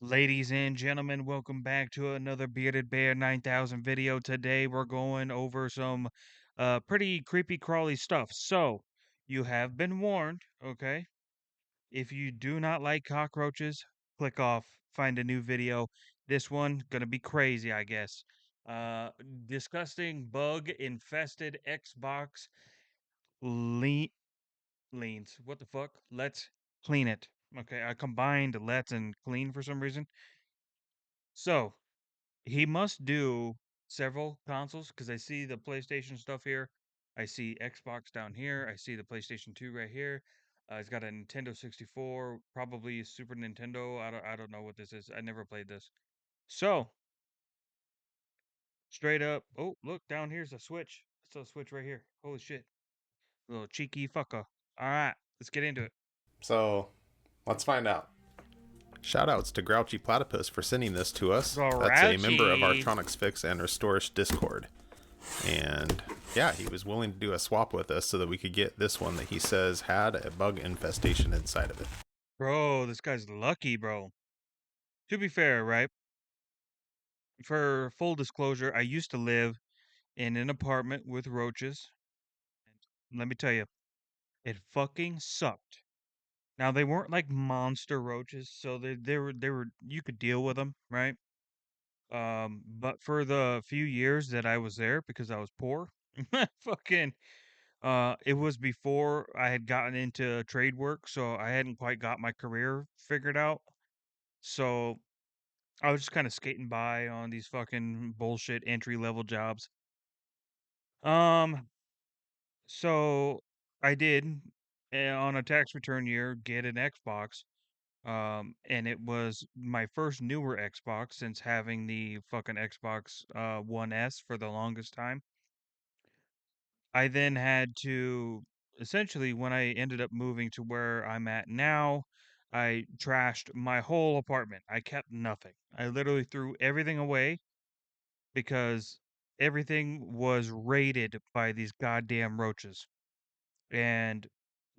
Ladies and gentlemen, welcome back to another Bearded Bear 9000 video. Today we're going over some pretty creepy crawly stuff. So, you have been warned, okay? If you do not like cockroaches, click off, find a new video. This one gonna be crazy, I guess. Uh Disgusting bug infested Xbox le leans. What the fuck? Let's clean it. Okay, I combined let's and clean for some reason. So, he must do several consoles because I see the PlayStation stuff here. I see Xbox down here. I see the PlayStation 2 right here. He's got a Nintendo 64, probably a Super Nintendo. I don't know what this is. I never played this. So, straight up. Oh, look, down here's a Switch. It's a Switch right here. Holy shit. Little cheeky fucker. All right, let's get into it. So let's find out. Shoutouts to Grouchy Platypus for sending this to us. That's a member of our Grouchy. Tronics Fix and Restores Discord. And yeah, he was willing to do a swap with us so that we could get this one that he says had a bug infestation inside of it. Bro, this guy's lucky, bro. To be fair, right? For full disclosure, I used to live in an apartment with roaches. And let me tell you, it fucking sucked. Now they weren't like monster roaches, so they were you could deal with them, right? But for the few years that I was there because I was poor, fucking it was before I had gotten into trade work, so I hadn't quite got my career figured out. So I was just kind of skating by on these fucking bullshit entry level jobs. Um, So I did on a tax return year get an Xbox. And it was my first newer Xbox since having the fucking Xbox One S for the longest time. I then had to essentially when I ended up moving to where I'm at now, I trashed my whole apartment. I kept nothing. I literally threw everything away because everything was raided by these goddamn roaches. And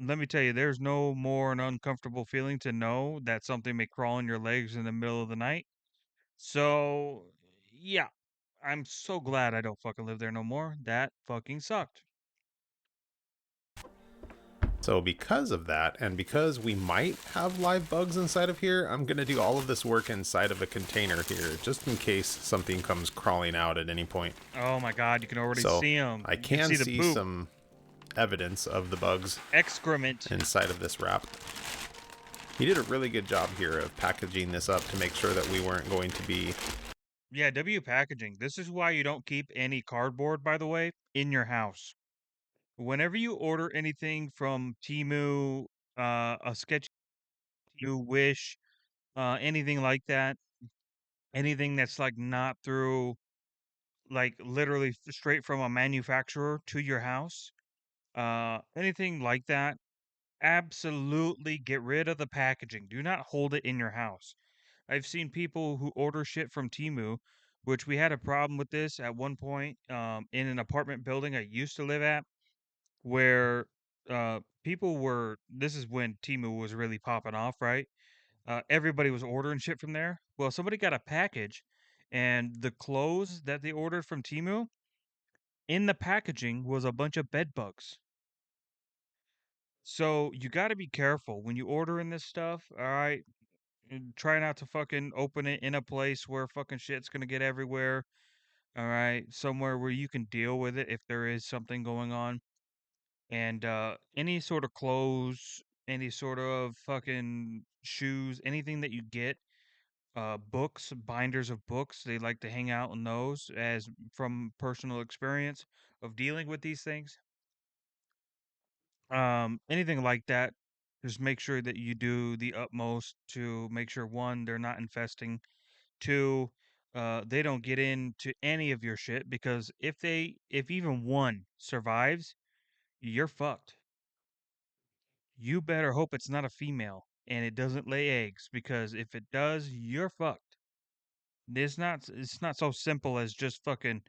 let me tell you, there's no more an uncomfortable feeling to know that something may crawl in your legs in the middle of the night. So, yeah, I'm so glad I don't fucking live there no more. That fucking sucked. So because of that, and because we might have live bugs inside of here, I'm going to do all of this work inside of a container here, just in case something comes crawling out at any point. Oh my god, you can already So see them. I You can can see the see poop. some evidence of the bugs Excrement. inside of this wrap. He did a really good job here of packaging this up to make sure that we weren't going to be... Yeah, W packaging. This is why you don't keep any cardboard, by the way, in your house. Whenever you order anything from Temu, a sketchy Wish, anything like that, anything that's like not through like literally straight from a manufacturer to your house, anything like that, absolutely get rid of the packaging. Do not hold it in your house. I've seen people who order shit from Temu, which we had a problem with this at one point in an apartment building I used to live at, where people were. This is when Temu was really popping off, right? Everybody was ordering shit from there. Well, somebody got a package, and the clothes that they ordered from Temu, in the packaging was a bunch of bed bugs. So you got to be careful when you ordering this stuff. All right, and try not to fucking open it in a place where fucking shit's gonna get everywhere. All right, somewhere where you can deal with it if there is something going on. And any sort of clothes, any sort of fucking shoes, anything that you get books, binders of books. They like to hang out in those as from personal experience of dealing with these things. Anything like that, just make sure that you do the utmost to make sure one, they're not infesting. Two, they don't get into any of your shit because if even one survives, you're fucked. You better hope it's not a female and it doesn't lay eggs because if it does, you're fucked. It's not so simple as just fucking,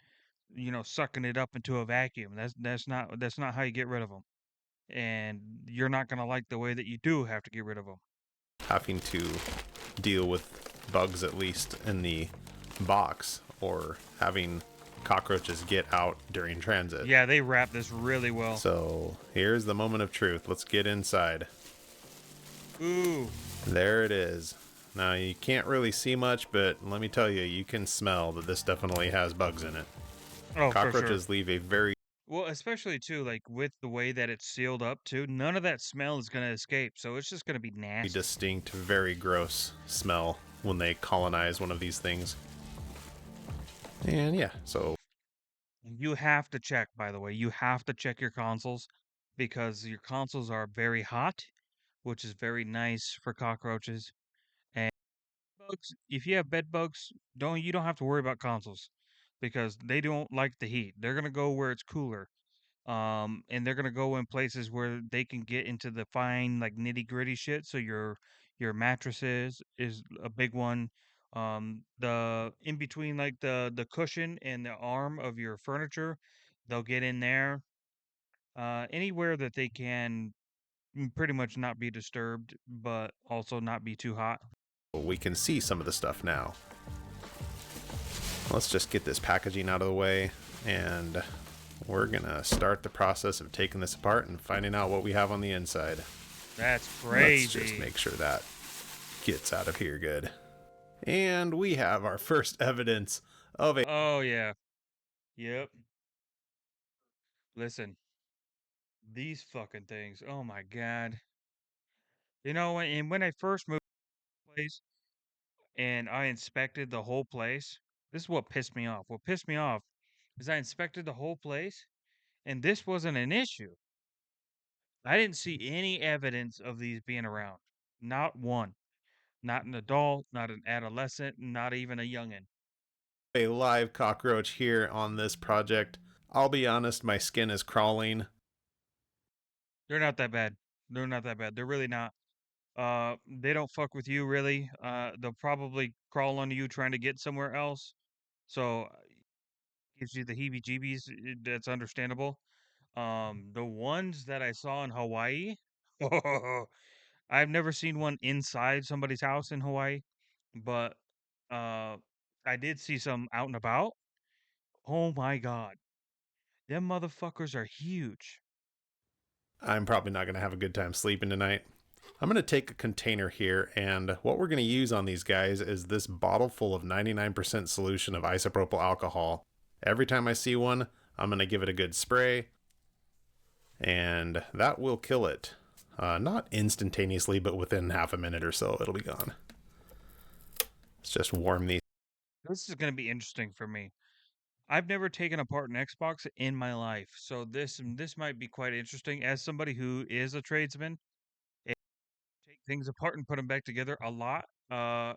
sucking it up into a vacuum. That's not how you get rid of them. And you're not gonna like the way that you do have to get rid of them. having to deal with bugs at least in the box or having cockroaches get out during transit. Yeah, they wrap this really well. So here's the moment of truth. Let's get inside. Ooh. There it is. Now you can't really see much, but let me tell you, you can smell that this definitely has bugs in it. Oh, for sure. Cockroaches leave a very Well, especially too, like with the way that it's sealed up too, none of that smell is gonna escape, so it's just gonna be nasty. distinct, very gross smell when they colonize one of these things. And yeah, so You have to check, by the way, you have to check your consoles because your consoles are very hot, which is very nice for cockroaches. And bugs, if you have bed bugs, you don't have to worry about consoles because they don't like the heat. They're gonna go where it's cooler. And they're gonna go in places where they can get into the fine, like nitty gritty shit. So your mattresses is a big one. The in between, like the cushion and the arm of your furniture, they'll get in there. Anywhere that they can pretty much not be disturbed, but also not be too hot. we can see some of the stuff now. Let's just get this packaging out of the way, and we're gonna start the process of taking this apart and finding out what we have on the inside. That's Let's just crazy. make sure that gets out of here good. And we have our first evidence of a Oh yeah. Yep. Listen, these fucking things. Oh my god. And when I first moved to the place and I inspected the whole place, this is what pissed me off. What pissed me off is I inspected the whole place and this wasn't an issue. I didn't see any evidence of these being around. Not one. Not an adult, not an adolescent, not even a youngin'. live cockroach here on this project. I'll be honest, my skin is crawling. They're not that bad. They're not that bad. They're really not. They don't fuck with you really. They'll probably crawl onto you trying to get somewhere else. So gives you the heebie-jeebies. That's understandable. The ones that I saw in Hawaii, I've never seen one inside somebody's house in Hawaii, but uh, I did see some out and about. Oh my God, them motherfuckers are huge. I'm probably not going to have a good time sleeping tonight. I'm going to take a container here, and what we're going to use on these guys is this bottle full of 99% solution of isopropyl alcohol. Every time I see one, I'm going to give it a good spray, and that will kill it. Not instantaneously, but within half a minute or so, it'll be gone. Let's just warm these. This is gonna be interesting for me. I've never taken apart an Xbox in my life, so this might be quite interesting. As somebody who is a tradesman and take things apart and put them back together a lot, I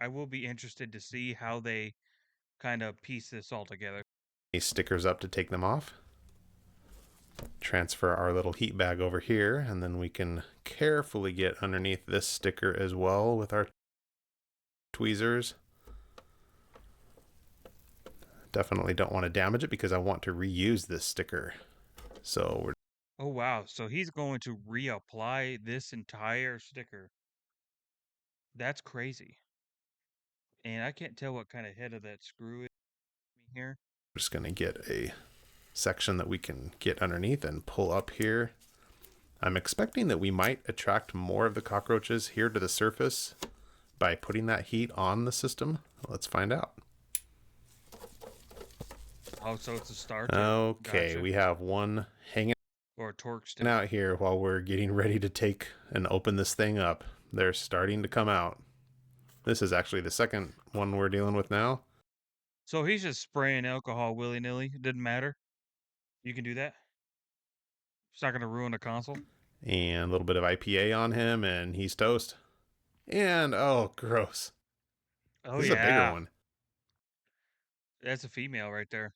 will be interested to see how they kind of piece this all together. These stickers up to take them off. Transfer our little heat bag over here, and then we can carefully get underneath this sticker as well with our tweezers. Definitely don't want to damage it because I want to reuse this sticker. So we're Oh wow, so he's going to reapply this entire sticker. That's crazy. And I can't tell what kind of head of that screw is here. just going to get a section that we can get underneath and pull up here. I'm expecting that we might attract more of the cockroaches here to the surface by putting that heat on the system. Let's find out. Oh, so it's a starter. Okay, Gotcha. we have one hanging Or a torque stick. out here while we're getting ready to take and open this thing up. They're starting to come out. This is actually the second one we're dealing with now. So he's just spraying alcohol willy-nilly. It didn't matter. You can do that. It's not going to ruin the console. And a little bit of IPA on him, and he's toast. And oh, gross. Oh This is a bigger yeah, one. that's a female right there.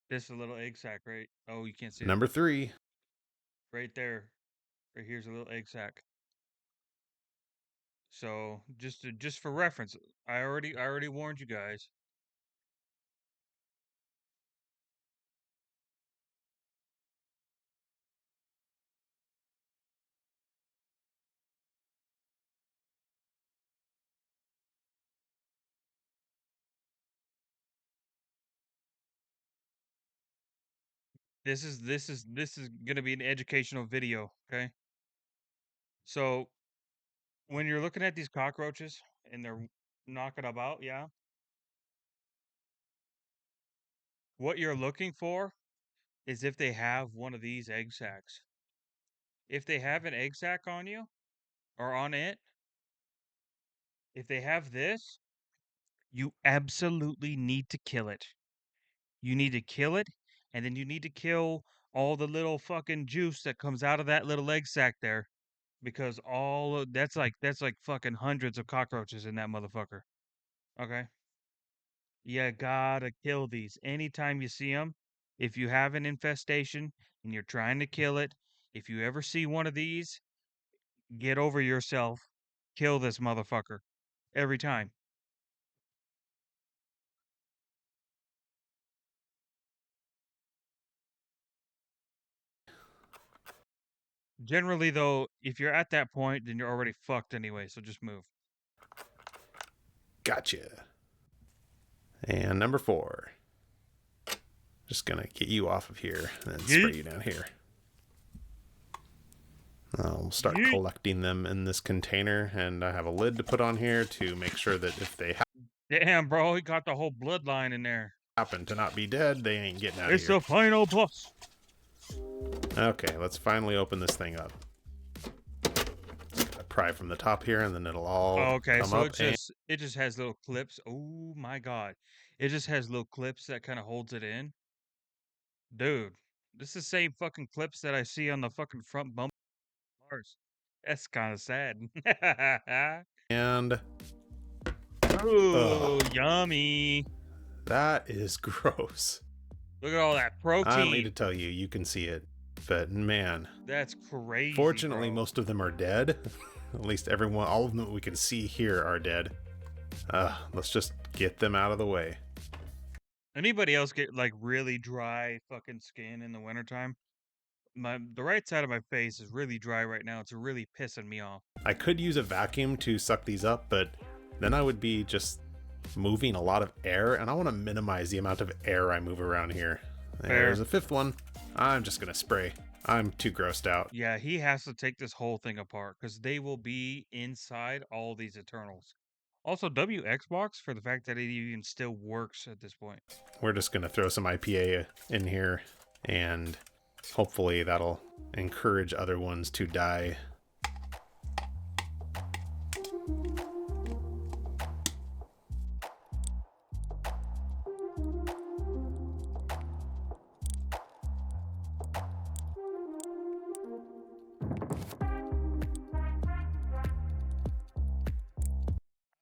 This is a little egg sac, right? Oh, you can't see it Number 3. right there. Right here's a little egg sac. So just for reference, I already warned you guys. This is gonna be an educational video, okay? So when you're looking at these cockroaches and they're knocking about, yeah, what you're looking for is if they have one of these egg sacs. If they have an egg sac on you or on it, if they have this, you absolutely need to kill it. You need to kill it, and then you need to kill all the little fucking juice that comes out of that little egg sac there, because that's like fucking hundreds of cockroaches in that motherfucker. Okay? You gotta kill these anytime you see them. If you have an infestation and you're trying to kill it, if you ever see one of these, get over yourself. Kill this motherfucker every time. Generally, though, if you're at that point, then you're already fucked anyway, so just move. Gotcha. And number 4. Just gonna get you off of here and then spray Yeet. you down here. We'll start Yeet. collecting them in this container, and I have a lid to put on here to make sure that if they Damn, bro, he got the whole bloodline in there. happen to not be dead, they ain't getting out of It's here. the final boss. Okay, let's finally open this thing up. Pry from the top here, and then it'll all Okay, come so up. And it just has little clips. Oh my god. It just has little clips that kind of holds it in. Dude, this is the same fucking clips that I see on the fucking front bumper of cars. That's kind of sad. and Oh, ugh, yummy. that is gross. Look at all that I don't need to protein. tell you, you can see it. But man, That's crazy, fortunately, bro. most of them are dead. At least everyone, all of them that we can see here are dead. Let's just get them out of the way. Anybody else get like really dry fucking skin in the wintertime? The right side of my face is really dry right now. It's really pissing me off. I could use a vacuum to suck these up, but then I would be just moving a lot of air, and I want to minimize the amount of air I move around here. There's Fair. a 5th one. I'm just gonna spray. I'm too grossed out. Yeah, he has to take this whole thing apart because they will be inside all these Eternals. Also, W Xbox for the fact that it even still works at this point. We're just gonna throw some IPA in here, and hopefully that'll encourage other ones to die.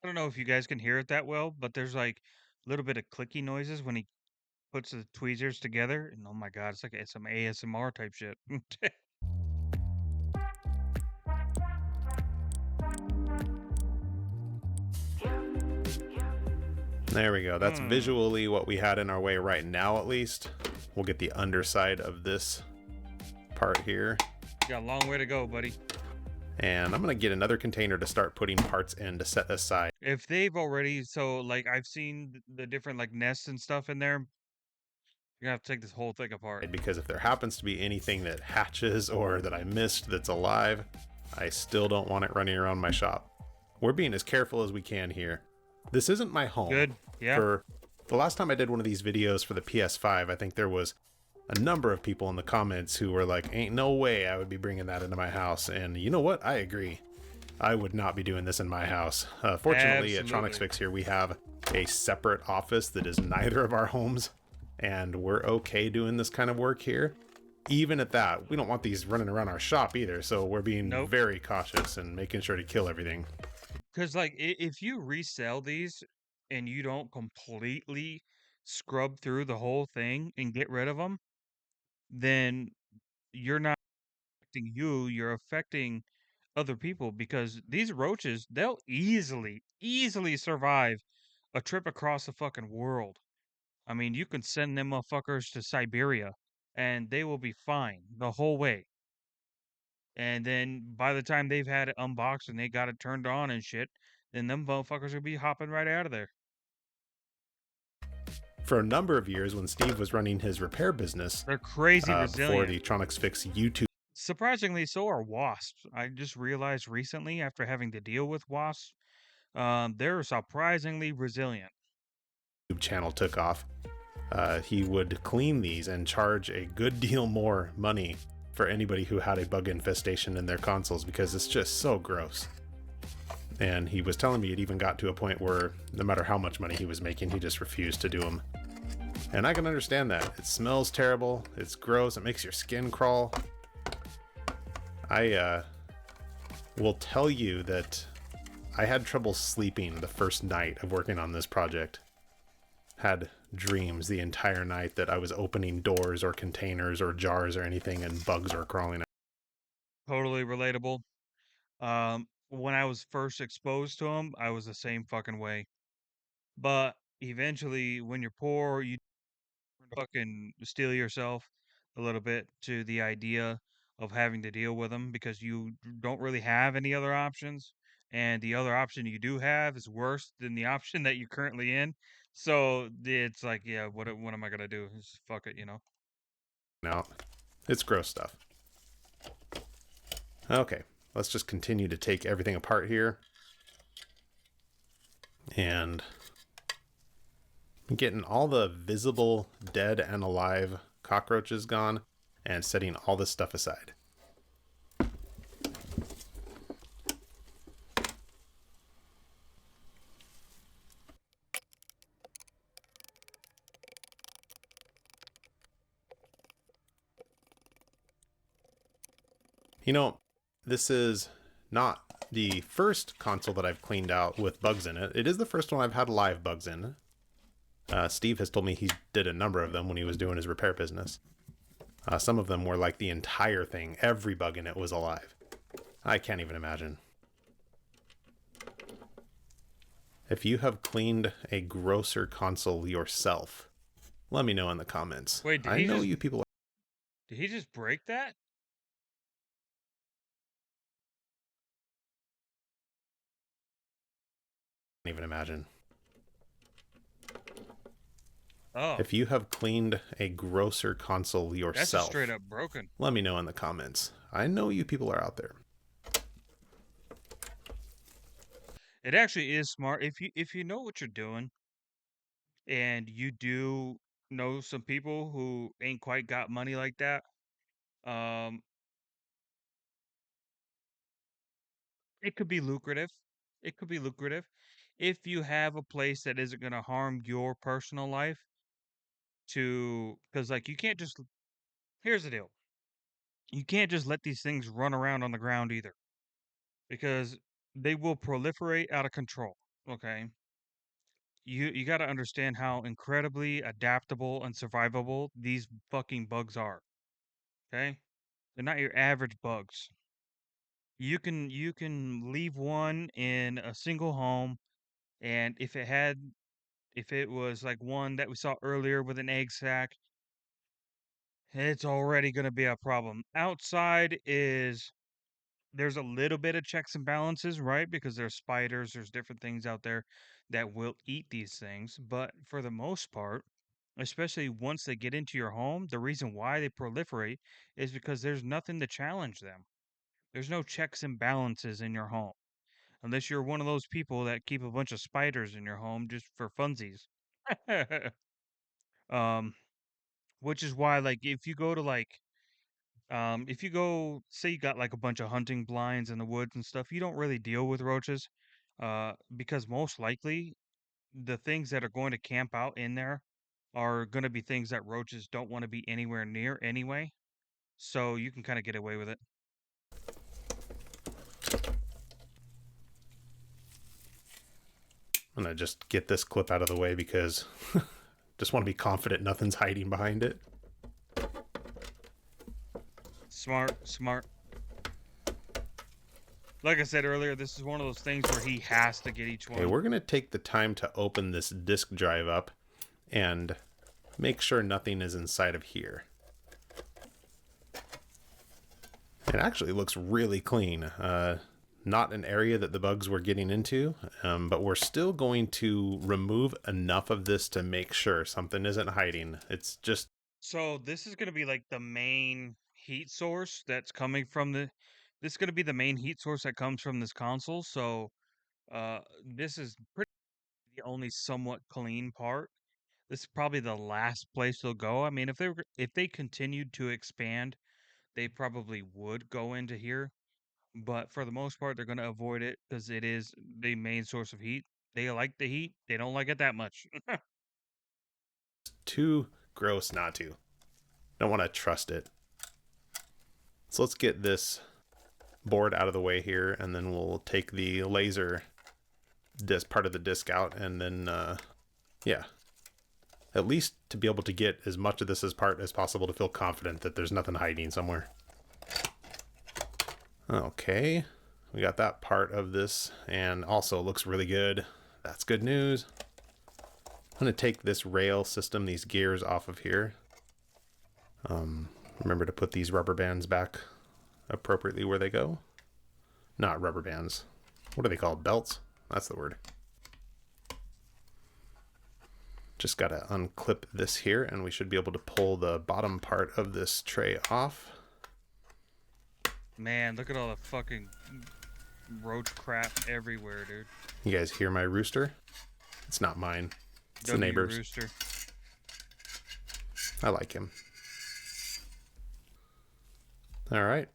I don't know if you guys can hear it that well, but there's like a little bit of clicky noises when he puts the tweezers together. And oh my god, it's like some ASMR type shit. There we go. That's Hmm. visually what we had in our way right now, at least. We'll get the underside of this part here. You got a long way to go, buddy. And I'm going to get another container to start putting parts in to set aside. If they've already, so like I've seen the different like nests and stuff in there, you're gonna have to take this whole thing apart. Because if there happens to be anything that hatches or that I missed that's alive, I still don't want it running around my shop. We're being as careful as we can here. This isn't my home. Good. Yeah. For the last time I did one of these videos for the PS5, I think there was a number of people in the comments who were like, ain't no way I would be bringing that into my house. And you know what? I agree. I would not be doing this in my house. Fortunately, at Tronics Absolutely. Fix here, we have a separate office that is neither of our homes, and we're okay doing this kind of work here. Even at that, we don't want these running around our shop either, so we're being Nope. very cautious and making sure to kill everything. Because like if you resell these and you don't completely scrub through the whole thing and get rid of them, then you're not affecting you. You're affecting other people because these roaches, they'll easily survive a trip across the fucking world. I mean, you can send them motherfuckers to Siberia and they will be fine the whole way. And then by the time they've had it unboxed and they got it turned on and shit, then them motherfuckers will be hopping right out of there. For a number of years, when Steve was running his repair business, They're crazy before resilient. the Tronics Fix YouTube Surprisingly, so are wasps. I just realized recently, after having to deal with wasps, they're surprisingly resilient. channel took off, he would clean these and charge a good deal more money for anybody who had a bug infestation in their consoles because it's just so gross. And he was telling me it even got to a point where no matter how much money he was making, he just refused to do them. And I can understand that. It smells terrible, it's gross, it makes your skin crawl. I will tell you that I had trouble sleeping the first night of working on this project. Had dreams the entire night that I was opening doors or containers or jars or anything and bugs were crawling out. Totally relatable. When I was first exposed to them, I was the same fucking way. But eventually, when you're poor, you fucking steel yourself a little bit to the idea of having to deal with them because you don't really have any other options. And the other option you do have is worse than the option that you're currently in. So it's like, yeah, what am I gonna do? Just fuck it, you know. It's gross stuff. Okay, let's just continue to take everything apart here. And getting all the visible dead and alive cockroaches gone and setting all this stuff aside. You know, this is not the first console that I've cleaned out with bugs in it. It is the first one I've had live bugs in. Steve has told me he did a number of them when he was doing his repair business. Some of them were like the entire thing. Every bug in it was alive. I can't even imagine. If you have cleaned a grosser console yourself, let me know in the comments. Wait, I know you people did he just break that? can't even imagine. Oh, If you have cleaned a grosser console that's just yourself, straight up broken. let me know in the comments. I know you people are out there. It actually is smart if you know what you're doing and you do know some people who ain't quite got money like that. Um, it could be lucrative. It could be lucrative if you have a place that isn't going to harm your personal life to because like you can't just here's the deal. You can't just let these things run around on the ground either because they will proliferate out of control, okay? You got to understand how incredibly adaptable and survivable these fucking bugs are, okay? They're not your average bugs. You can leave one in a single home and if it was like one that we saw earlier with an egg sac, it's already going to be a problem. Outside is there's a little bit of checks and balances, right? Because there's spiders, there's different things out there that will eat these things, but for the most part, especially once they get into your home, the reason why they proliferate is because there's nothing to challenge them. There's no checks and balances in your home. Unless you're one of those people that keep a bunch of spiders in your home just for funsies. um, which is why, like, if you go to like, if you go, say you got like a bunch of hunting blinds in the woods and stuff, you don't really deal with roaches, because most likely the things that are going to camp out in there are going to be things that roaches don't want to be anywhere near anyway. So you can kind of get away with it. I'm gonna just get this clip out of the way because just want to be confident nothing's hiding behind it. Smart, smart. Like I said earlier, this is one of those things where he has to get each Okay, one. we're gonna take the time to open this disk drive up and make sure nothing is inside of here. It actually looks really clean. not an area that the bugs were getting into, but we're still going to remove enough of this to make sure something isn't hiding. It's just So this is gonna be like the main heat source that's coming from this is gonna be the main heat source that comes from this console. So this is pretty the only somewhat clean part. This is probably the last place they'll go. I mean, if they continued to expand, they probably would go into here. But for the most part, they're gonna avoid it because it is the main source of heat. They like the heat. They don't like it that much. too gross not to. Don't want to trust it. So let's get this board out of the way here, and then we'll take the laser disc part of the disc out, and then yeah, at least to be able to get as much of this as part as possible to feel confident that there's nothing hiding somewhere. Okay, we got that part of this, and also looks really good. That's good news. I'm going to take this rail system, these gears off of here. Remember to put these rubber bands back appropriately where they go. Not rubber bands. What are they called? Belts? That's the word. Just got to unclip this here, and we should be able to pull the bottom part of this tray off. Man, look at all the fucking roach crap everywhere, dude. You guys hear my rooster? It's not mine. It's the W neighbor's. Rooster. I like him. All right.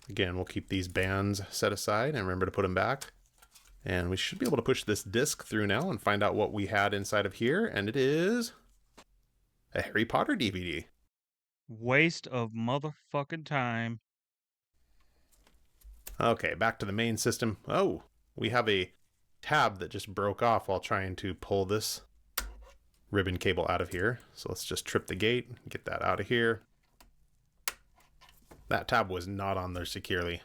Again, we'll keep these bands set aside and remember to put them back. And we should be able to push this disc through now and find out what we had inside of here. And it is a Harry Potter DVD. Waste of motherfucking time. Okay, back to the main system. Oh, we have a tab that just broke off while trying to pull this ribbon cable out of here. So let's just trip the gate, get that out of here. That tab was not on there securely.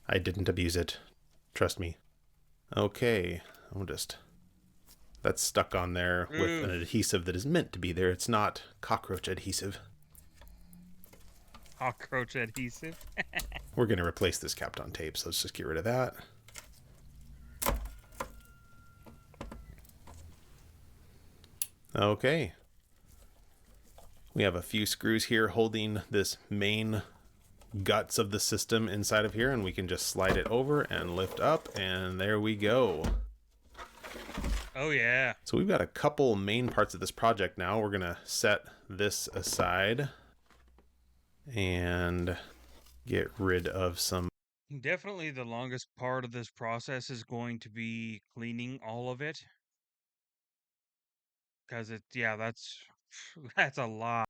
I didn't abuse it. Trust me. Okay, that's stuck on there with an adhesive that is meant to be there. It's not cockroach adhesive. Cockroach adhesive. We're going to replace this Kapton tape, so let's just get rid of that. Okay. We have a few screws here holding this main guts of the system inside of here, and we can just slide it over and lift up, and there we go. Oh yeah. So we've got a couple main parts of this project now. We're going to set this aside and get rid of some. Definitely the longest part of this process is going to be cleaning all of it. Because that's that's a lot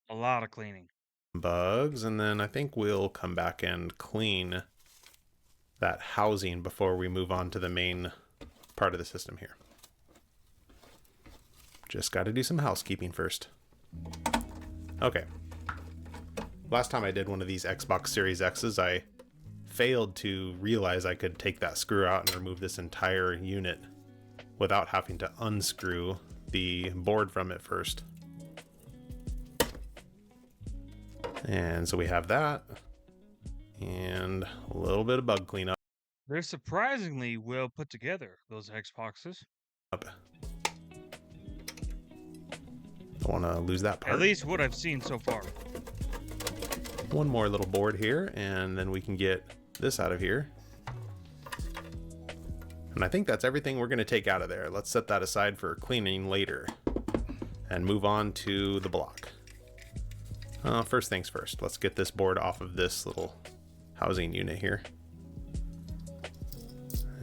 of cleaning. Bugs, and then I think we'll come back and clean that housing before we move on to the main part of the system here. Just got to do some housekeeping first. Okay. Last time I did one of these Xbox Series X's, I failed to realize I could take that screw out and remove this entire unit without having to unscrew the board from it first. And so we have that, and a little bit of bug cleanup. They're surprisingly well put together, those Xboxes. Don't want to lose that part. At least what I've seen so far. One more little board here, and then we can get this out of here. And I think that's everything we're going to take out of there. Let's set that aside for cleaning later and move on to the block. First things first, let's get this board off of this little housing unit here.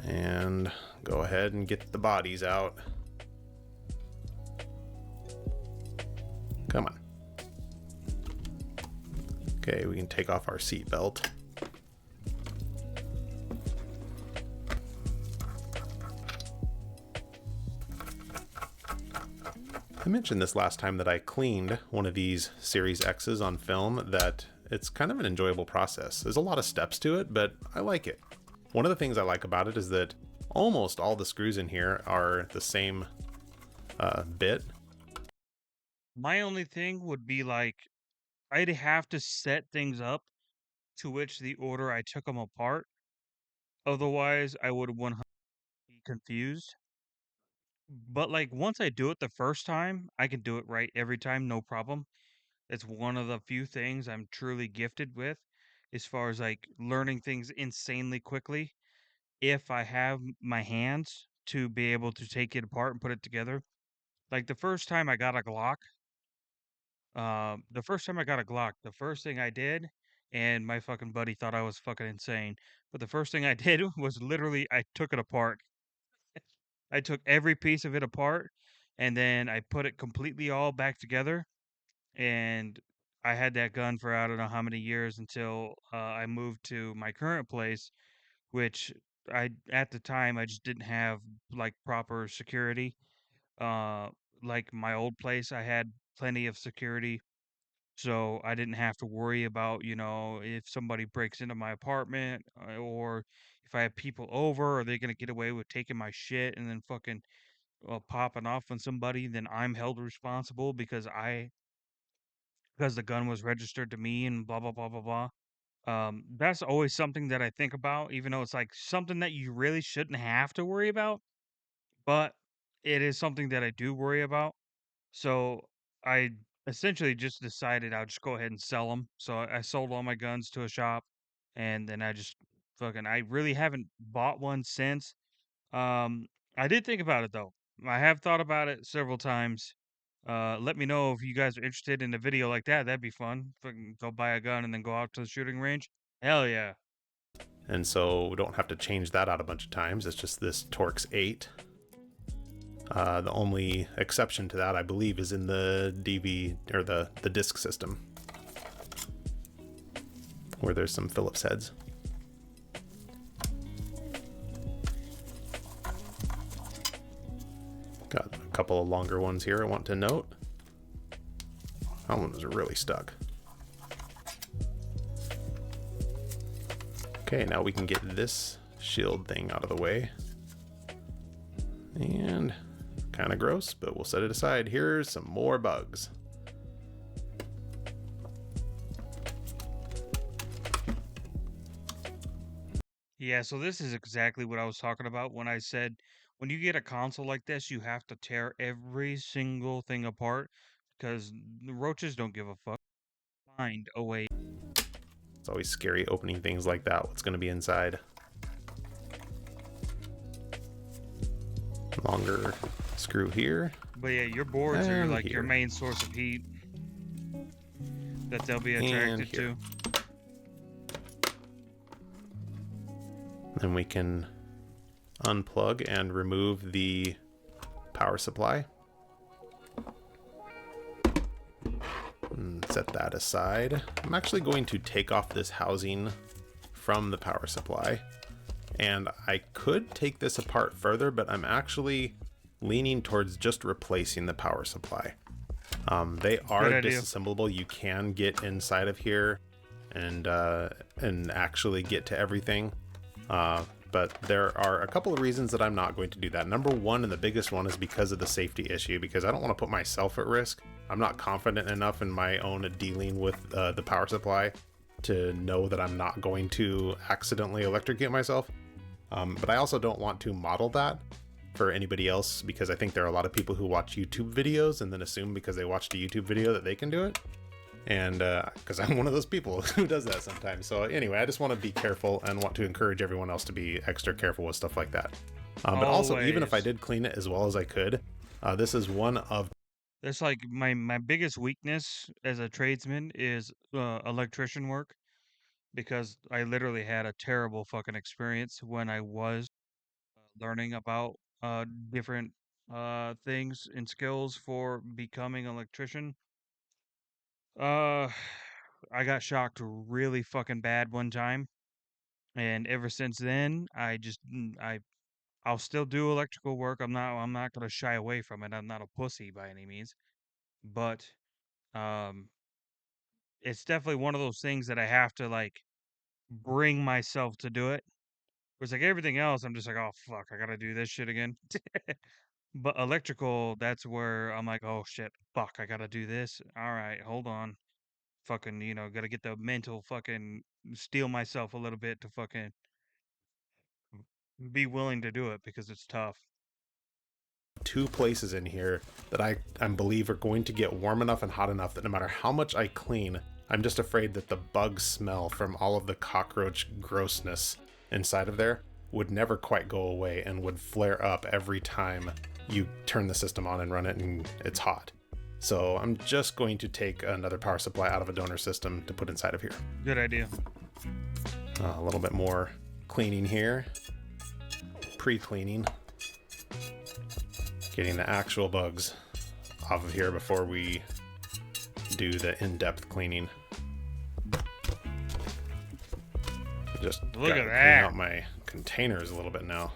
And go ahead and get the bodies out. Come on. Okay, we can take off our seat belt. I mentioned this last time that I cleaned one of these Series X's on film, that it's kind of an enjoyable process. There's a lot of steps to it, but I like it. One of the things I like about it is that almost all the screws in here are the same bit. My only thing would be like, I'd have to set things up to which the order I took them apart Otherwise, I would 100 be confused. But like once I do it the first time, I can do it right every time, no problem. It's one of the few things I'm truly gifted with as far as like learning things insanely quickly. If I have my hands to be able to take it apart and put it together. Like the first time I got a Glock, the first thing I did, and my fucking buddy thought I was fucking insane. But the first thing I did was literally I took it apart. I took every piece of it apart and then I put it completely all back together. And I had that gun for I don't know how many years until I moved to my current place, which at the time I just didn't have like proper security. Uh, like my old place, I had plenty of security, so I didn't have to worry about, if somebody breaks into my apartment or if I have people over, are they gonna get away with taking my shit and then fucking popping off on somebody? Then I'm held responsible because the gun was registered to me and blah blah blah blah blah. That's always something that I think about, even though it's like something that you really shouldn't have to worry about, but it is something that I do worry about. So I essentially just decided I'll just go ahead and sell them. So I sold all my guns to a shop, and then I just fucking I really haven't bought one since. Um, I did think about it though. I have thought about it several times. Let me know if you guys are interested in a video like that. That'd be fun. Fucking go buy a gun and then go out to the shooting range. Hell yeah. And so we don't have to change that out a bunch of times. It's just this Torx 8. The only exception to that, I believe, is in the DV or the disc system, where there's some Phillips heads. Got a couple of longer ones here I want to note. That one was really stuck. Okay, now we can get this shield thing out of the way. And kind of gross, but we'll set it aside. Here's some more bugs. Yeah, so this is exactly what I was talking about when I said when you get a console like this, you have to tear every single thing apart because the roaches don't give a fuck. Find a way. It's always scary opening things like that. What's going to be inside? Longer screw here But yeah, your boards are and like your here main source of heat that they'll be and attracted here. to. Then we can unplug and remove the power supply. And set that aside. I'm actually going to take off this housing from the power supply. And I could take this apart further, but I'm actually leaning towards just replacing the power supply. They are Good idea. disassemblable. You can get inside of here and actually get to everything. But there are a couple of reasons that I'm not going to do that. Number one, and the biggest one, is because of the safety issue, because I don't want to put myself at risk. I'm not confident enough in my own dealing with the power supply to know that I'm not going to accidentally electrocute myself. But I also don't want to model that for anybody else, because I think there are a lot of people who watch YouTube videos and then assume because they watched a YouTube video that they can do it. And because I'm one of those people who does that sometimes. So anyway, I just want to be careful and want to encourage everyone else to be extra careful with stuff like that. But also, even if I Always. did clean it as well as I could, this is one of That's like my biggest weakness as a tradesman is electrician work because I literally had a terrible fucking experience when I was learning about different things and skills for becoming an electrician. Uh, I got shocked really fucking bad one time, and ever since then, I'll still do electrical work. I'm not gonna shy away from it. I'm not a pussy by any means, but um, it's definitely one of those things that I have to like bring myself to do it. Whereas like everything else, I'm just like, oh fuck, I gotta do this shit again. But electrical, that's where I'm like, oh shit, fuck, I gotta do this. All right, hold on. Fucking, gotta get the mental fucking steel myself a little bit to fucking be willing to do it because it's tough. Two places in here that I believe are going to get warm enough and hot enough that no matter how much I clean, I'm just afraid that the bug smell from all of the cockroach grossness inside of there would never quite go away and would flare up every time you turn the system on and run it and it's hot. So I'm just going to take another power supply out of a donor system to put inside of here. Good idea. A little bit more cleaning here. Pre-cleaning. Getting the actual bugs off of here before we do the in-depth cleaning. Just Look gotta at clean that. out my containers a little bit now.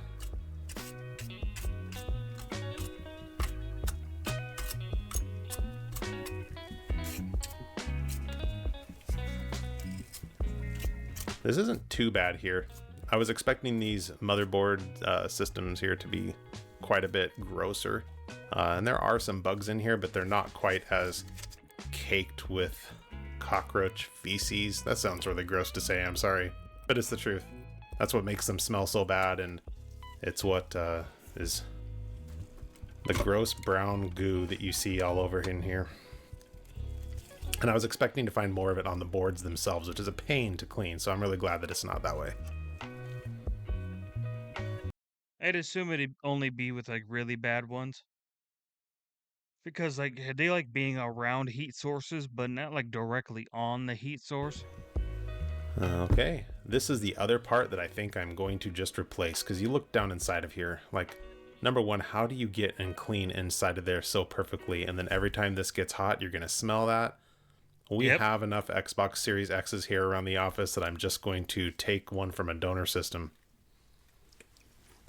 This isn't too bad here. I was expecting these motherboard systems here to be quite a bit grosser. And there are some bugs in here, but they're not quite as caked with cockroach feces. That sounds really gross to say, I'm sorry, but it's the truth. That's what makes them smell so bad, and it's what is the gross brown goo that you see all over in here. And I was expecting to find more of it on the boards themselves, which is a pain to clean, so I'm really glad that it's not that way. I'd assume it'd only be with like really bad ones. Because like they like being around heat sources, but not like directly on the heat source. Okay, this is the other part that I think I'm going to just replace, because you look down inside of here, like, number one, how do you get and clean inside of there so perfectly, and then every time this gets hot, you're going to smell that? We Yep. have enough Xbox Series X's here around the office that I'm just going to take one from a donor system.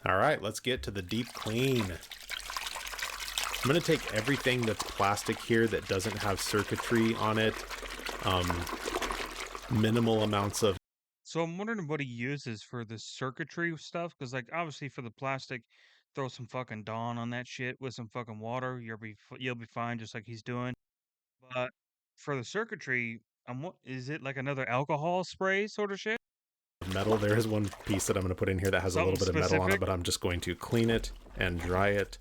All right, let's get to the deep clean. I'm going to take everything that's plastic here that doesn't have circuitry on it, minimal amounts of So I'm wondering what he uses for the circuitry stuff, because like obviously for the plastic, throw some fucking Dawn on that shit with some fucking water, you'll be fine, just like he's doing. But for the circuitry, is it like another alcohol spray sort of shit? metal. There is one piece that I'm going to put in here that has a Something little bit of metal on it, specific? but I'm just going to clean it and dry it.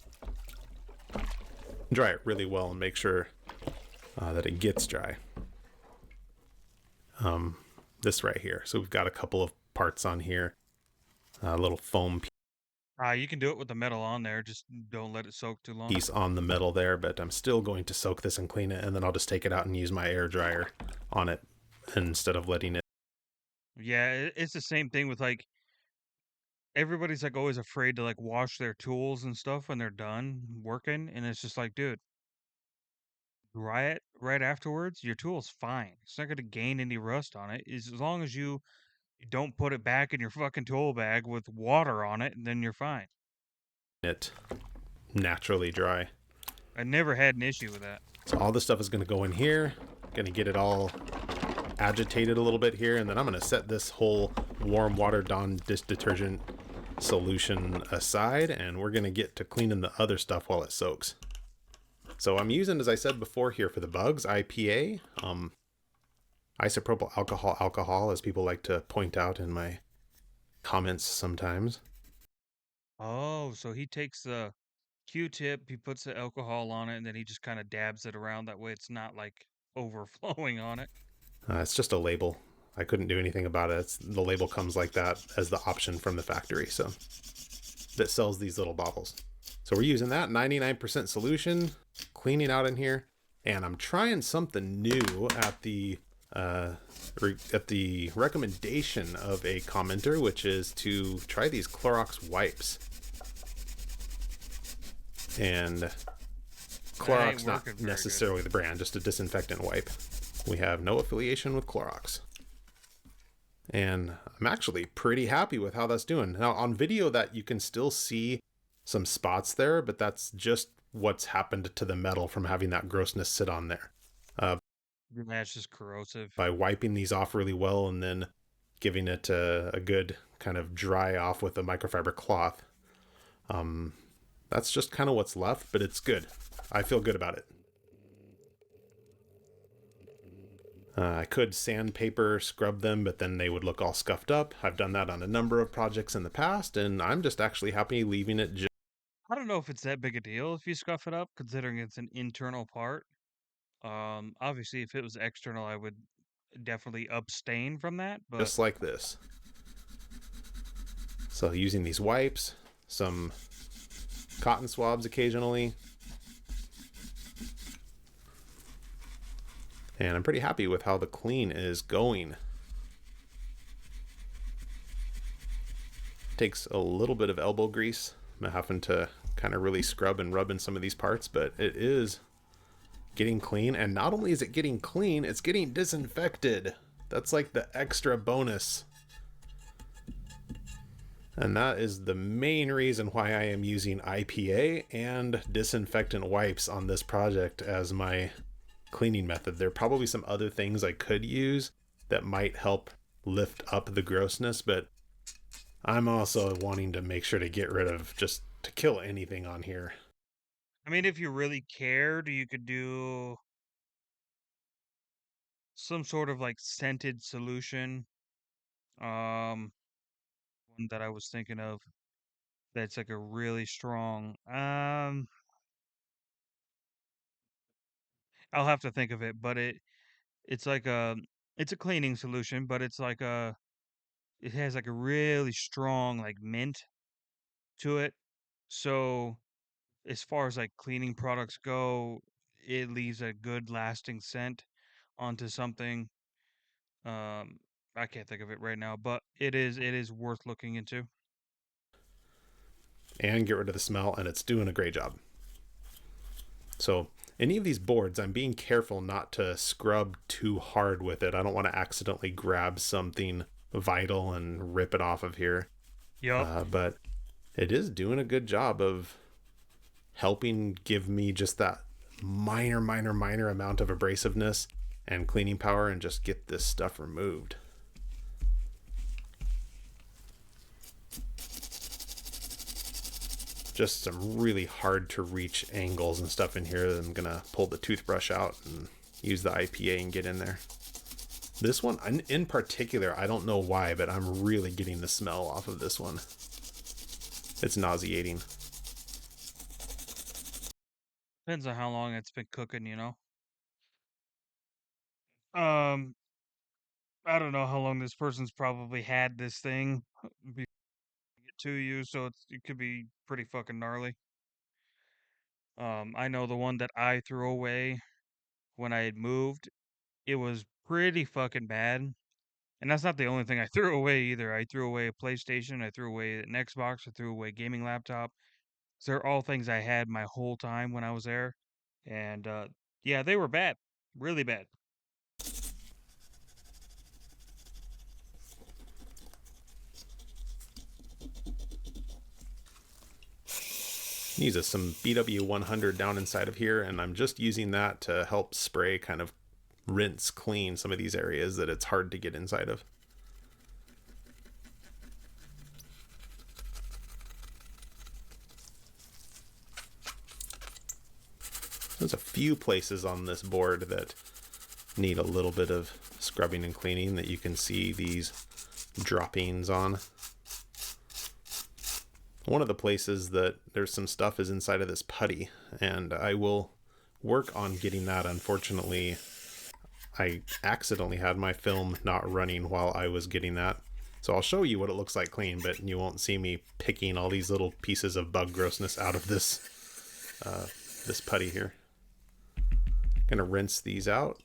Dry it really well and make sure that it gets dry. This right here. So we've got a couple of parts on here. A little foam You can do it with the metal on there, just don't let it soak too long. piece on the metal there, but I'm still going to soak this and clean it, and then I'll just take it out and use my air dryer on it instead of letting it. Yeah, it's the same thing with like everybody's like always afraid to like wash their tools and stuff when they're done working, and it's just like, dude, dry it right afterwards. Your tool's fine. It's not gonna gain any rust on it. As long as you don't put it back in your fucking tool bag with water on it, then you're fine. It naturally dry. I never had an issue with that. So all this stuff is going to go in here. Going to get it all agitated a little bit here, and then I'm going to set this whole warm water Dawn dish detergent solution aside, and we're going to get to cleaning the other stuff while it soaks. So I'm using, as I said before here for the bugs, IPA, isopropyl alcohol, as people like to point out in my comments sometimes. Oh, so he takes the Q-tip, he puts the alcohol on it, and then he just kind of dabs it around. That way it's not like overflowing on it. It's just a label. I couldn't do anything about it. The label comes like that as the option from the factory, so that sells these little bottles. So we're using that 99% solution, cleaning out in here, and I'm trying something new at the recommendation of a commenter, which is to try these Clorox wipes. And Clorox not necessarily the brand, just a disinfectant wipe. We have no affiliation with Clorox. And I'm actually pretty happy with how that's doing. Now on video that you can still see some spots there, but that's just what's happened to the metal from having that grossness sit on there. That's just corrosive. By wiping these off really well and then giving it a good kind of dry off with a microfiber cloth. That's just kind of what's left, but it's good. I feel good about it. I could sandpaper scrub them, but then they would look all scuffed up. I've done that on a number of projects in the past, and I'm just actually happy leaving it just I don't know if it's that big a deal if you scuff it up, considering it's an internal part. Obviously, if it was external, I would definitely abstain from that, but like this. So using these wipes, some cotton swabs occasionally, and I'm pretty happy with how the clean is going. Takes a little bit of elbow grease. I'm having to kind of really scrub and rub in some of these parts, but it is getting clean. And not only is it getting clean, it's getting disinfected. That's like the extra bonus. And that is the main reason why I am using IPA and disinfectant wipes on this project as my cleaning method. There are probably some other things I could use that might help lift up the grossness, but I'm also wanting to make sure to get rid of, just to kill anything on here. I mean, if you really cared, you could do some sort of like scented solution. Um, One that I was thinking of that's like a really strong. I'll have to think of it, but it's like it's a cleaning solution, but it's like it has like a really strong like mint to it. So as far as like cleaning products go, it leaves a good lasting scent onto something. Um, I can't think of it right now, but it is worth looking into. And get rid of the smell, and it's doing a great job. So any of these boards, I'm being careful not to scrub too hard with it. I don't want to accidentally grab something vital and rip it off of here. Yup. But it is doing a good job of helping give me just that minor amount of abrasiveness and cleaning power and just get this stuff removed. Just some really hard to reach angles and stuff in here. I'm gonna pull the toothbrush out and use the IPA and get in there. This one in particular, I don't know why, but I'm really getting the smell off of this one. It's nauseating. Depends on how long it's been cooking. Um, I don't know how long this person's probably had this thing before it to you, so it could be pretty fucking gnarly. I know the one that I threw away when I had moved, it was pretty fucking bad. And that's not the only thing I threw away either. I threw away a PlayStation, I threw away an Xbox, I threw away a gaming laptop. So they're all things I had my whole time when I was there. And yeah, they were bad. Really bad. Use some BW100 down inside of here, and I'm just using that to help spray, kind of rinse clean some of these areas that it's hard to get inside of. There's a few places on this board that need a little bit of scrubbing and cleaning that you can see these droppings on. One of the places that there's some stuff is inside of this putty, and I will work on getting that. Unfortunately, I accidentally had my film not running while I was getting that. So I'll show you what it looks like clean, but you won't see me picking all these little pieces of bug grossness out of this putty here. Gonna rinse these out,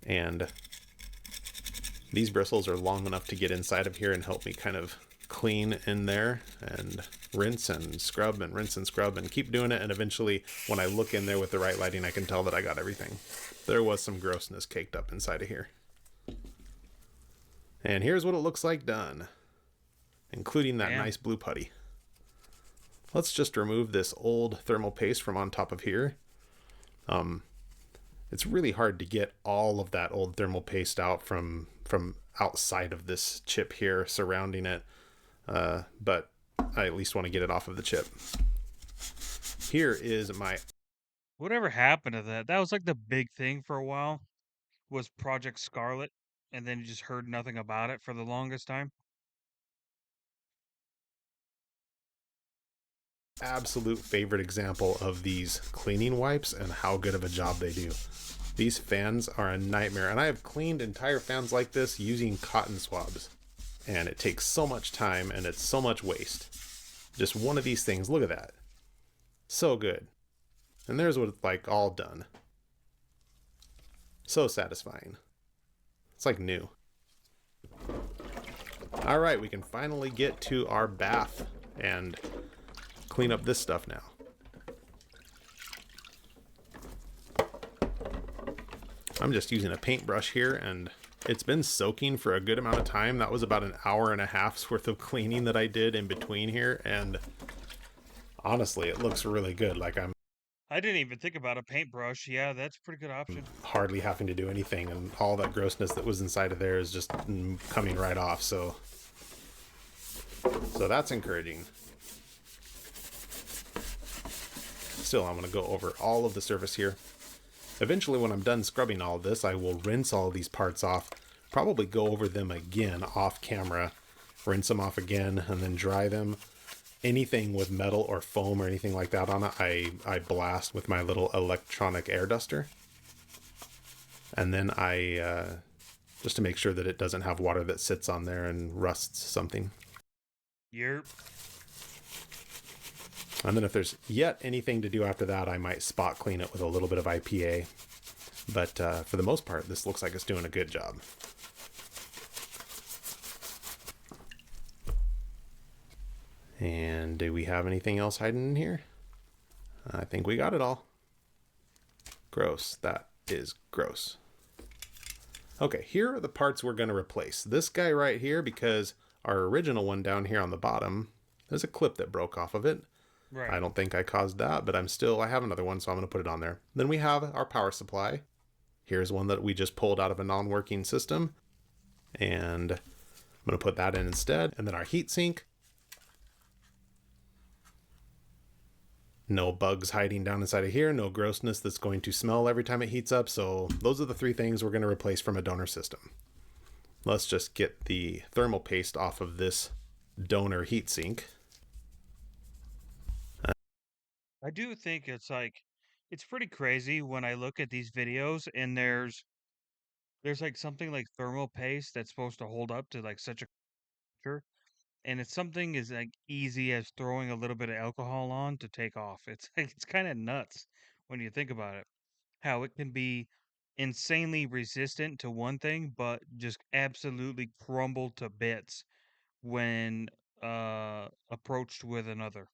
and these bristles are long enough to get inside of here and help me kind of clean in there and rinse and scrub and rinse and scrub and keep doing it. And eventually, when I look in there with the right lighting, I can tell that I got everything. There was some grossness caked up inside of here. And here's what it looks like done, including that Damn. nice blue putty. Let's just remove this old thermal paste from on top of here. It's really hard to get all of that old thermal paste out from outside of this chip here surrounding it, but I at least want to get it off of the chip. Here is my Whatever happened to that? That was like the big thing for a while. was Project Scarlet, and then you just heard nothing about it for the longest time. Absolute favorite example of these cleaning wipes and how good of a job they do. These fans are a nightmare, and I have cleaned entire fans like this using cotton swabs. And it takes so much time and it's so much waste. Just one of these things, look at that. So good. And there's what it's like all done. So satisfying. It's like new. All right, we can finally get to our bath and clean up this stuff now. I'm just using a paintbrush here, and it's been soaking for a good amount of time. That was about an hour and a half's worth of cleaning that I did in between here, and honestly, it looks really good. Like I'm I didn't even think about a paintbrush. Yeah, that's a pretty good option. hardly having to do anything, and all that grossness that was inside of there is just coming right off. So that's encouraging. Still, I'm going to go over all of the surface here. Eventually, when I'm done scrubbing all of this, I will rinse all of these parts off, probably go over them again off camera, rinse them off again, and then dry them. Anything with metal or foam or anything like that on it, I blast with my little electronic air duster. And then just to make sure that it doesn't have water that sits on there and rusts something. Yerp. And then if there's yet anything to do after that, I might spot clean it with a little bit of IPA. But for the most part, this looks like it's doing a good job. And do we have anything else hiding in here? I think we got it all. Gross. That is gross. Okay, here are the parts we're going to replace. This guy right here, because our original one down here on the bottom, there's a clip that broke off of it. Right. I don't think I caused that, but I have another one, so I'm going to put it on there. Then we have our power supply. Here's one that we just pulled out of a non-working system. And I'm going to put that in instead. And then our heat sink. No bugs hiding down inside of here. No grossness that's going to smell every time it heats up. So those are the three things we're going to replace from a donor system. Let's just get the thermal paste off of this donor heatsink. I do think it's pretty crazy when I look at these videos and there's like something like thermal paste that's supposed to hold up to like such a temperature, and it's something as like easy as throwing a little bit of alcohol on to take off. It's like it's kind of nuts when you think about it. How it can be insanely resistant to one thing, but just absolutely crumble to bits when approached with another.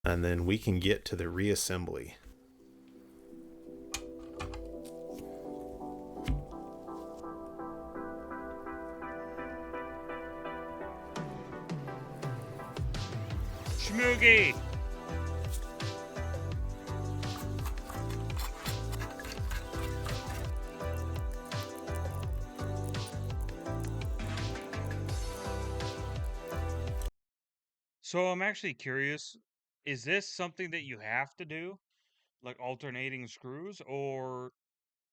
And then we can get to the reassembly. Schmoogie! So I'm actually curious, is this something that you have to do, like alternating screws, or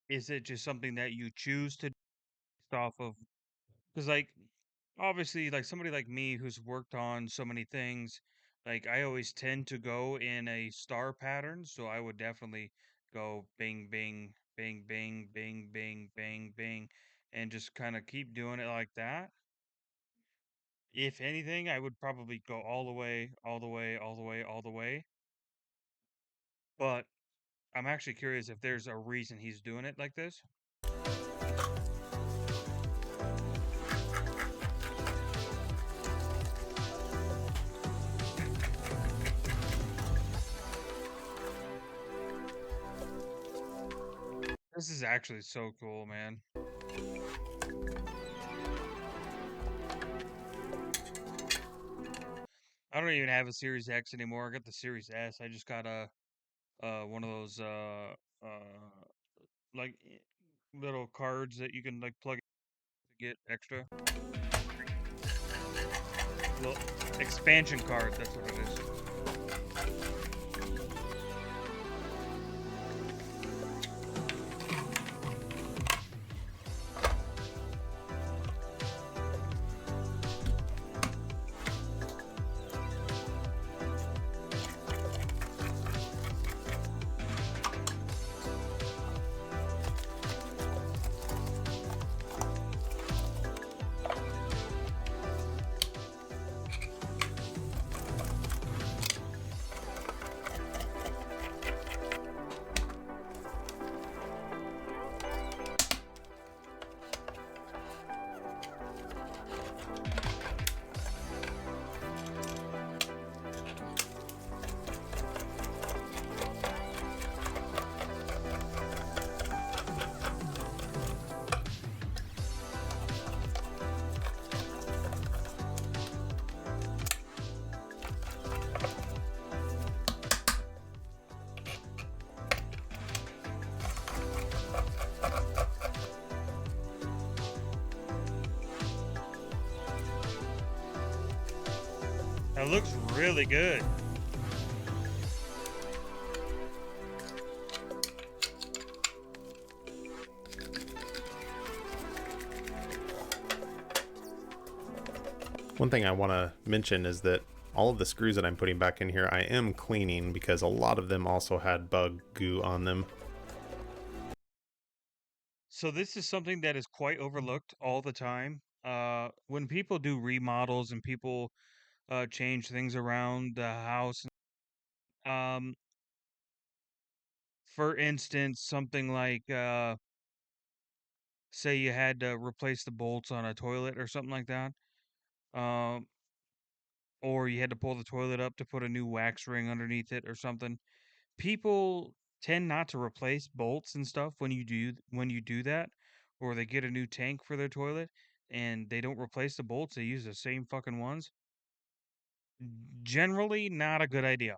is it just something that you choose to do based off of? Because like obviously, like somebody like me who's worked on so many things, like I always tend to go in a star pattern, so I would definitely go bing, bing, bing, bing, bing, bing, bing, bing, and just kind of keep doing it like that. If anything, I would probably go all the way, all the way, all the way, all the way. But I'm actually curious if there's a reason he's doing it like this. This is actually so cool, man. I don't even have a Series X anymore. I got the Series S. I just got a one of those like little cards that you can like plug in to get extra. Little expansion card, that's what it is. looks really good. One thing I want to mention is that all of the screws that I'm putting back in here, I am cleaning because a lot of them also had bug goo on them. So this is something that is quite overlooked all the time. When people do remodels and people change things around the house, um, for instance, something like say you had to replace the bolts on a toilet or something like that, um, or you had to pull the toilet up to put a new wax ring underneath it or something. People tend not to replace bolts and stuff when you do that, or they get a new tank for their toilet and they don't replace the bolts, they use the same fucking ones. Generally, not a good idea.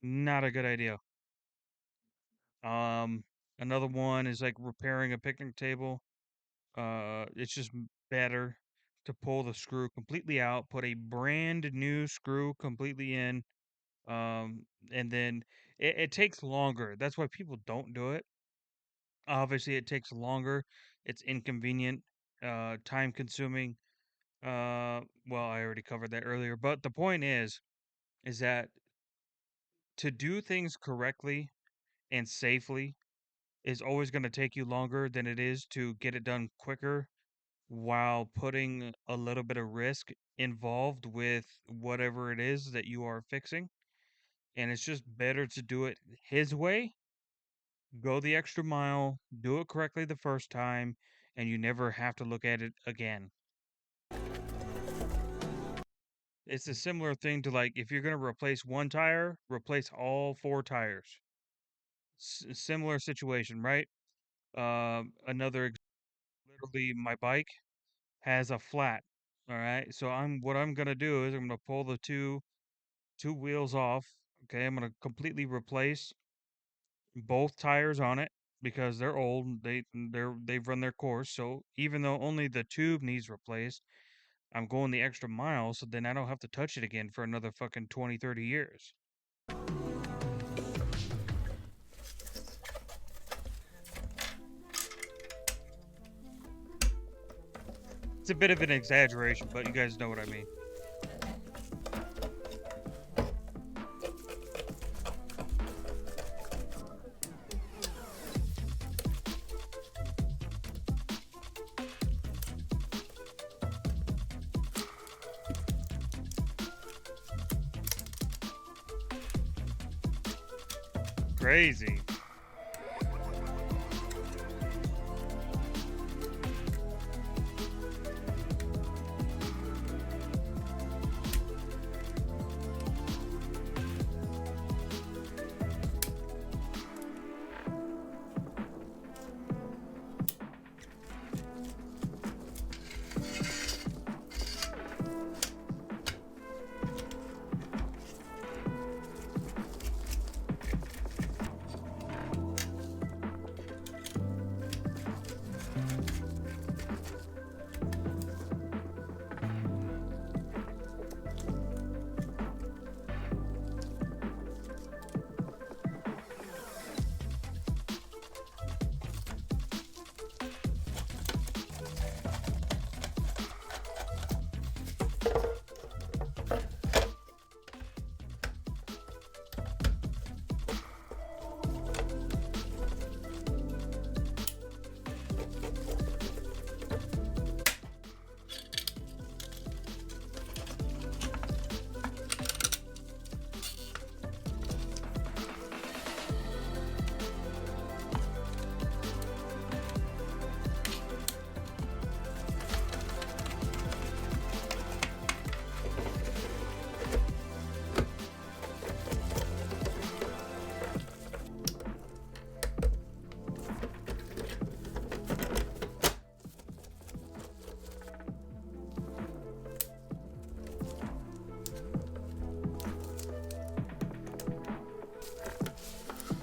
Not a good idea. Um, Another one is like repairing a picnic table. It's just better to pull the screw completely out, put a brand new screw completely in, and then it takes longer. That's why people don't do it. Obviously, it takes longer. It's inconvenient, time consuming. Well, I already covered that earlier, but the point is that to do things correctly and safely is always going to take you longer than it is to get it done quicker while putting a little bit of risk involved with whatever it is that you are fixing. And it's just better to do it his way, go the extra mile, do it correctly the first time, and you never have to look at it again. It's a similar thing to like if you're going to replace one tire, replace all four tires. Similar situation, right? Literally, my bike has a flat. All right, so what I'm gonna do is I'm gonna pull the two wheels off. Okay, I'm gonna completely replace both tires on it because they're old. They've run their course. So even though only the tube needs replaced, I'm going the extra mile so then I don't have to touch it again for another fucking 20, 30 years. It's a bit of an exaggeration, but you guys know what I mean. Crazy.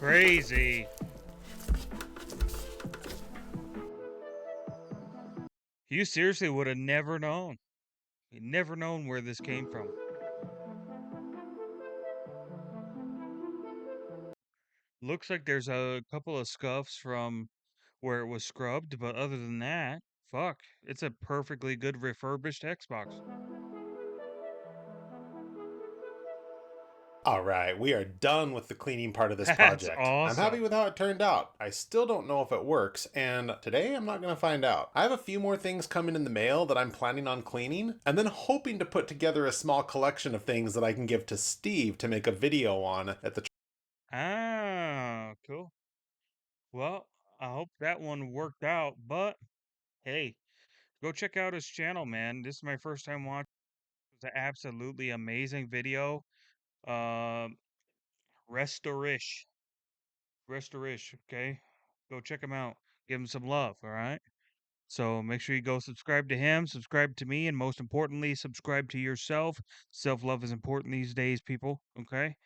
Crazy. You seriously would have never known. Never known where this came from. Looks like there's a couple of scuffs from where it was scrubbed, but other than that, fuck, it's a perfectly good refurbished Xbox. All right, we are done with the cleaning part of this That's project. I'm happy awesome. with how it turned out. I still don't know if it works, and today I'm not going to find out. I have a few more things coming in the mail that I'm planning on cleaning, and then hoping to put together a small collection of things that I can give to Steve to make a video on at the. Ah, cool. Well, I hope that one worked out, but hey, go check out his channel, man. This is my first time watching. It's an absolutely amazing video. Um, Restorish. Restorish, okay? Go check him out. Give him some love, all right? So make sure you go subscribe to him, subscribe to me, and most importantly, subscribe to yourself. Self love is important these days, people, okay?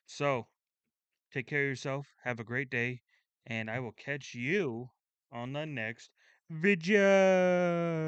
So take care of yourself. Have a great day, and I will catch you on the next video.